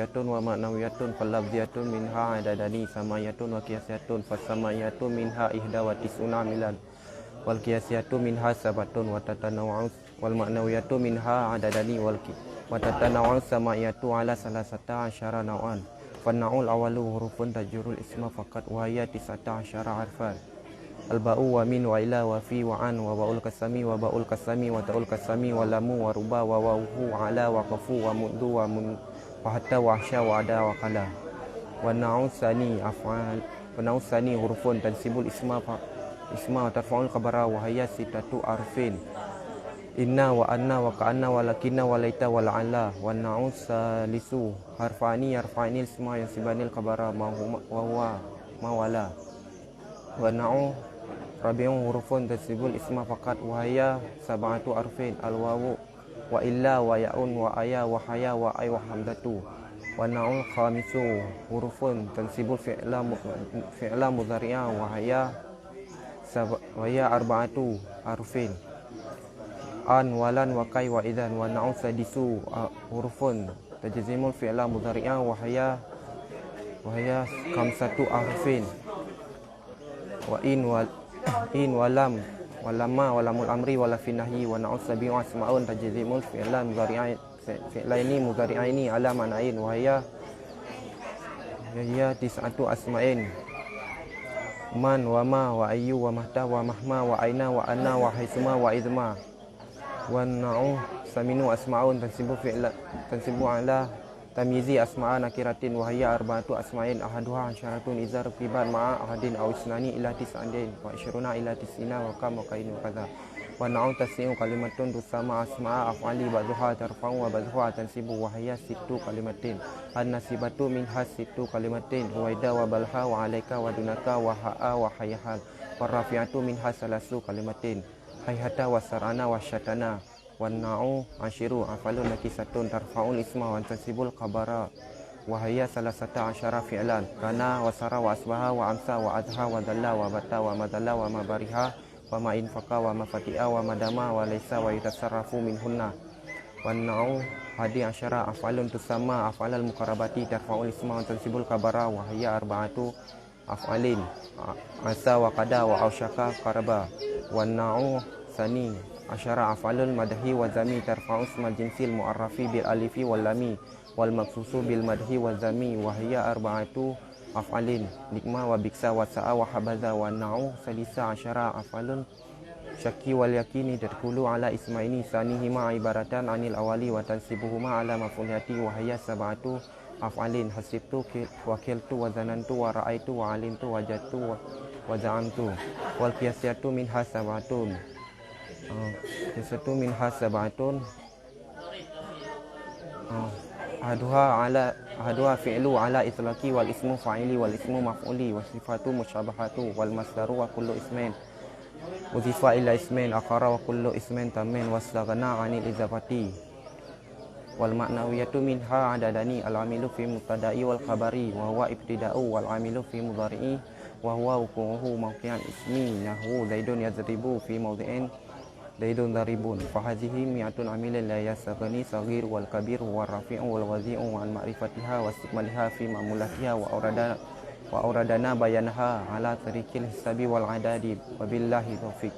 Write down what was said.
lafziyatun wa ma'nawiyatun. Fal lafziyatun minha adadani samayatun wa qiyasiyatun. Fas samayatu minha ihda wa tis'una milan. Wal qiyasiyatu minha sabatun wa tatanawwa'u. Wal ma'nawiyatu minha adadani wa tatanawwa'u samayatu ala salasata asyara naw'an. Fan-na'ul awalu hurufun tajurul isma faqat wa hiya 19 harfan. Al-ba'u wa min wa ila wa fi wa an wa ba'ul kasami wa ba'ul kasami wa ta'ul kasami wa lamu wa ruba wa wawhu ala wa qafu wa muddu wa mun wa hatta wa ahsya wa ada wa qala. Wa na'usani af'al wa na'usani hurufun tansibul isma wa tarfa'ul khabara wa hiya 6 arfin. Inna wa anna wa ka'anna wa lakinna wa laita wa la'alla. Wa na'usalisu harfani yarfa'inil isma yansibanil khabara ma huwa ma wala. Wa na'u rabi'un hurufun tasibul isma faqat wa hiya 7 arfin. Al-wawu wa illa wa ya'un wa aya wa haya wa ay wa hamdatu. Wa na'ul khamisu hurufun tansibul fi'la mudhari'a wa hiya 4 arfin. An walan wa kai wa idan. Wa na'u sadisu hurufun tajzimul fi'la mudhari'a wa hiya 5 arfin. Wa in walam walama walamul amri wala finahyi. Wa na'us sabi'u asma'un tajzimul fi'laini mudhari'aini ala man'ain wa hiya 9 asma'in. Man wa ma wa ayyu wa mahta wa mahma wa aina wa anna wa haitsuma wa idma. Wa na'u saminu asma'un tansibu ala tamyizi asma'a nakiratin wa hiya 4 asma'in ahaduha asyaratun izar kiban ma'a ahadin aw isnani ila tis'ain wa 20 ila tis'ina wa kam wa kainu kadza. Wa na'u tasni'u kalimatun tusama asma'a af'ali ba'dhuha tarfa'u wa ba'dhuha tansibu wa hiya 6 kalimatin. An-nasibatu minha 6 kalimatin huwaida wa balha wa alaika wa dunaka wa ha'a wa hayhal. Warafi'atu minha 3 kalimatin hayhata wa sarana wa syatana. Wan na'u ashiru afalun nakisatun tarfa'ul isma wa tansibul khabara wa hiya 13 fi'lan. Kana wa sara wa asbaha wa amsa wa adha wa dalla wa bata wa madalla wa mabariha wa ma infaka wa mafati'a wa madama wa laysa wa yutasarrafu minhunna. Wan na'u hadi asyara afalun tusamma afalal muqarrabati tarfa'ul isma wa tansibul khabara wa hiya 4 af'alin asa wa qada wa ausyaka qaraba. Wan na'u sani asyara af'alul madhi wa zami tarfa'u ismal jinsil mu'arrafi bil alifi wal lami wal maqsusu bil madhi wa zami wa hiya 4 af'alin nikma wa biksa wa sa'a wa habaza. Wa na'u salisa asyara af'alun syaki wal yakini tadkhulu ala ismaini sanihima ibaratan anil awali wa tansibuhuma ala maf'ulati wa hiya 7 af'alin hasibtu wa kiltu wa zanantu wa ra'aitu wa alimtu wa jadtu wa za'amtu. Wal qiyasiyatu minha sabatun ahaduha fi'lu ala itlaqi wal ismu fa'ili wal ismu maf'uli wa sifatu musyabahatu wal masdaru wa kullu ismin uzifa ila ismin akhara wa kullu ismin tammin wastaghna 'anil izafati. Wal ma'nawiyatu minha adadani al-amilu fi mubtada'i wal khabari wa huwa ibtida'u wal amilu fi mudhari'i wa huwa wuqu'uhu mawqi'an ismi nahwu zaidun yazribu fi mawdi'in zaidun daribun. Fa hadhihi mi'atun amilin la yasaghni saghir wal kabir wal rafi'u wal wazi'u wal ma'rifatiha wa istikmaliha fi ma'mulatiha wa auradana bayanha ala tariqil hisabi wal adadi wa billahi taufiq.